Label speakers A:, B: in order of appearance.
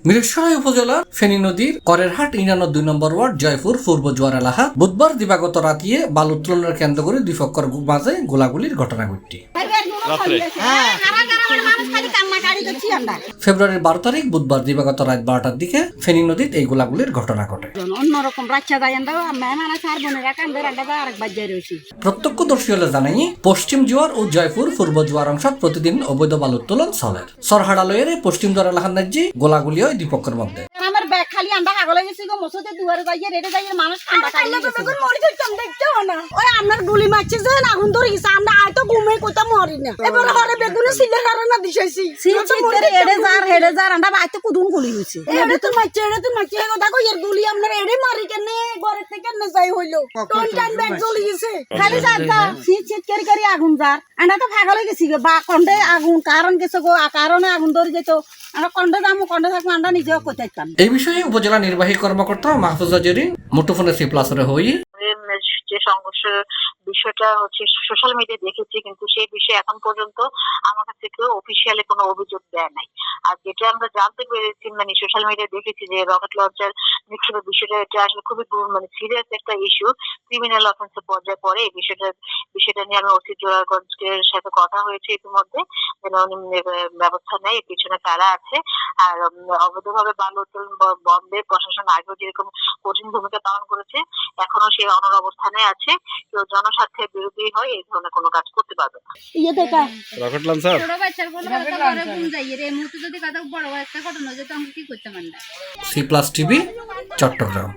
A: মিরসরাই উপজেলার ফেনী নদীর করেরহাট ইউনিয়নের 2 নম্বর ওয়ার্ড জয়পুর পূর্ব জোয়ার এলাকা বুধবার দিবাগত রাতিয়ে বালু উত্তোলনের কেন্দ্র করে দুই পক্ষের মাঝে গোলাগুলির ঘটনা ঘটে। ফেব্রুয়ারির 12 তারিখ বুধবার দিবাগত রাত 12টার দিকে ফেনী নদীতে এই গোলাগুলির ঘটনা ঘটে। প্রত্যক্ষদর্শী হলে জানাই পশ্চিম জোয়ার ও জয়পুর পূর্ব জোয়ার অংশত প্রতিদিন অবৈধ বালু উত্তোলন চলে। সরহাডালয়ের পশ্চিম জোয়ার এলাকার নাজি গোলাগুলি হয় দুই পক্ষের মধ্যে।
B: আমার ব্যাগ খালি আন্ডা হাগলে গেছি গো মসজিদে দুয়ারে যাইয়ে রেডে যাইয়ে মানুষ ঠান্ডা খাইলে তো বেগুন মরি যাইতাম দেখতে না। ওই আপনার গুলি মারছে যে আগুন ধরে গেছে আমরা আইতো ঘুমে কইতা মরি না। এবার হরে বেগুন সিলে কারণ না দিছাইছি। সিল করে হেডে যার আন্ডা বাইতে কুদুন গুলি হইছে। এডে তো মারছে কথা কই এর গুলি আপনার এডে মারি কেনে ঘরে থেকে না যাই হইলো। কোন টাইম ব্যাগ জ্বলি গেছে। খালি যাতা সিট করে আগুন যার আন্ডা তো ভাগলে গেছি গো বা কন্ডে আগুন কারণ গেছে গো কারণে আগুন ধরে যেত। আমরা কন্ডে থাকবো আমরা নিজেও কইতাম।
A: এই বিষয়ে উপজেলা নির্বাহী কর্মকর্তা মাহফুজা জেরিন মুঠোফোনে C+রে হই
C: যে সংঘর্ষের বিষয়টা হচ্ছে সোশ্যাল মিডিয়ায় দেখেছি, কিন্তু সেই বিষয়ে এখন পর্যন্ত আমার কাছে কেউ অফিসিয়ালি কোনো অভিযোগ দেয় নাই। আর যেটা আমরা জানতে পেরেছি মানে সোশ্যাল মিডিয়ায় দেখেছি যে রকেট লঞ্চার নিক্ষেপের বিষয়টা এটা আসলে খুবই মানে সিরিয়াস একটা ইস্যু, ক্রিমিনাল অফেন্সের পর্যায়ে পড়ে। এই বিষয়টা নিয়ে আমি ওসি জোরারগঞ্জের সাথে কথা হয়েছে ইতিমধ্যে, যেন উনি ব্যবস্থা নেয়। এর পিছনে কারা আছে আর অবৈধভাবে বালু উত্তোলন বন্ধে প্রশাসন আগেও যেরকম কঠিন ভূমিকা পালন করেছে এখনো সেই অনড় অবস্থানে আছে। কেউ জনস্বার্থের বিরোধী হয় এই ধরনের কোনো কাজ করতে পারবে না।
D: Rocket launcher
A: C+TV Chittagong.